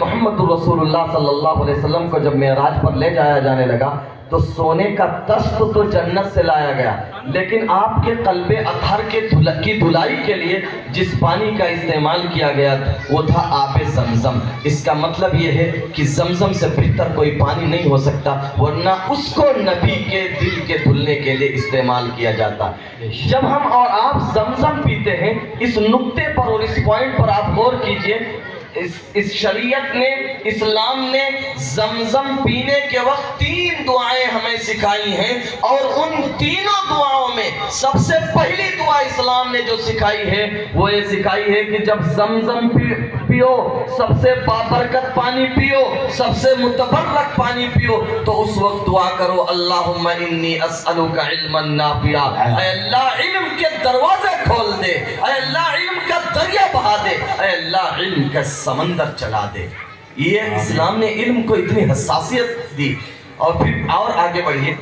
محمد रसूलुल्लाह सल्लल्लाहु अलैहि वसल्लम को जब मेराज पर ले जाया जाने लगा तो सोने का तख्त तो जन्नत से लाया गया, लेकिन आपके कल्बे अतहर की धुलाई के लिए जिस पानी का इस्तेमाल किया गया वो था आबे जमजम। इसका मतलब ये है कि जमजम से बेहतर कोई पानी नहीं हो सकता, वरना उसको नबी के दिल के धुलने के लिए इस्तेमाल किया जाता। जब हम और आप जमजम पीते हैं, इस नुक्ते पर और इस पॉइंट पर आप गौर कीजिए, इस शरीयत ने, इस्लाम ने जमजम पीने के वक्त 3 दुआएं हमें सिखाई हैं, और उन तीनों दुआओं में सबसे पहली दुआ इस्लाम ने जो सिखाई है वो ये सिखाई है कि जब जमजम पियो, सबसे बाबरकत पानी पियो, सबसे मुतबर्रक पानी पियो, तो उस वक्त दुआ करो अल्लाहुम्मा इन्नी अस्अलुका इल्मन नाफिया। ऐ अल्लाह इल्म के दरवाजे खोल दे, ऐ अल्लाह इल्म का दरिया बहा दे, ऐ अल्लाह इल्म का समंदर चला दे। ये इस्लाम ने इल्म को इतनी हसासियत दी। और फिर और आगे बढ़िए,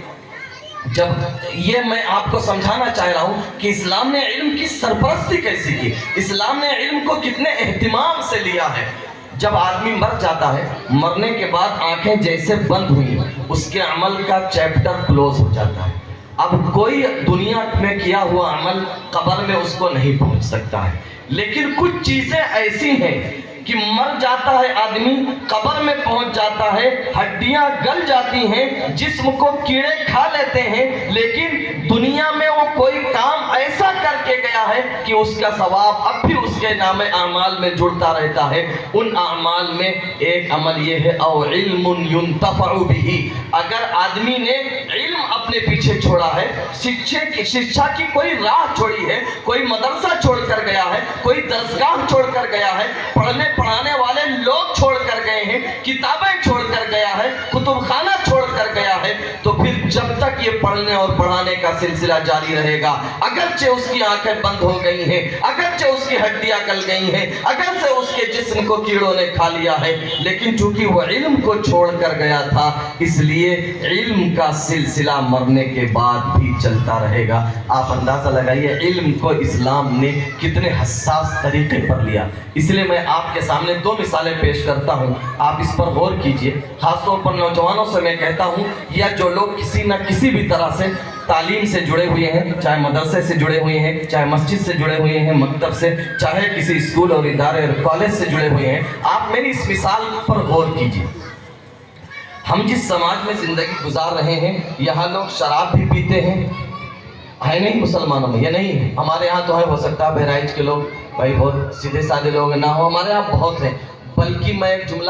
जब ये मैं आपको समझाना चाह रहा हूँ कि इस्लाम ने इल्म की सरपरस्ती कैसी की, इस्लाम ने इल्म को कितने एहतिमाम से लिया है। जब आदमी मर जाता है, मरने के बाद आंखें जैसे बंद हुई, उसके अमल का चैप्टर क्लोज हो जाता है। अब कोई दुनिया में किया हुआ अमल कब्र में उसको नहीं पहुंच सकता है, लेकिन कुछ चीजें ऐसी हैं कि मर जाता है आदमी, कब्र में पहुंच जाता है, हड्डियां गल जाती हैं, जिस्म को कीड़े खा लेते हैं, लेकिन दुनिया में वो कोई काम ऐसा करके गया है कि उसका सवाब अब भी उसके नामे आमाल में जुड़ता रहता है। उन आमाल में एक अमल ये है औ इल्मुन युंतफउ बिही, अगर आदमी ने इल्म अपने पीछे छोड़ा है, शिक्षा की कोई राह छोड़ी है, कोई मदरसा छोड़ कर गया है, कोई दरसगाह छोड़ कर गया है, पढ़ाने वाले लोग छोड़ कर गए हैं, किताबें छोड़ कर गया है, कुतुब खाना छोड़ कर गया है, तो फिर जब तक ये पढ़ने और पढ़ाने का सिलसिला जारी रहेगा, अगरचे उसकी आंखें बंद हो गई हैं, अगरचे उसकी हड्डियां गल गई हैं, अगरचे उसके जिस्म को कीड़ों ने खा लिया है, लेकिन चूंकि वो इल्म को छोड़ कर गया था, इसलिए इल्म का सिलसिला मरने के बाद भी चलता रहेगा। आप अंदाजा लगाइए इल्म को इस्लाम ने कितने हसास तरीके पर लिया। इसलिए मैं आपके सामने 2 मिसालें पेश करता हूं, आप इस पर गौर कीजिए। खासतौर पर नौजवानों से मैं कहता हूं, या जो लोग किसी न किसी भी तरह से तालीम से जुड़े हुए हैं, चाहे मदरसे से जुड़े हुए हैं, चाहे मस्जिद से जुड़े हुए हैं, मकतब से, चाहे किसी स्कूल और इदारे और कॉलेज से जुड़े हुए हैं, आप मेरी इस मिसाल पर गौर कीजिए। हम जिस समाज में जिंदगी गुजार रहे हैं, यहाँ लोग शराब भी पीते हैं, है नहीं मुसलमानों में? ये नहीं है। हमारे यहाँ तो है, हो सकता है बहराइच के लोग भाई बहुत सीधे साधे लोग ना हो, हमारे यहाँ बहुत है। बल्कि मैं एक जुमला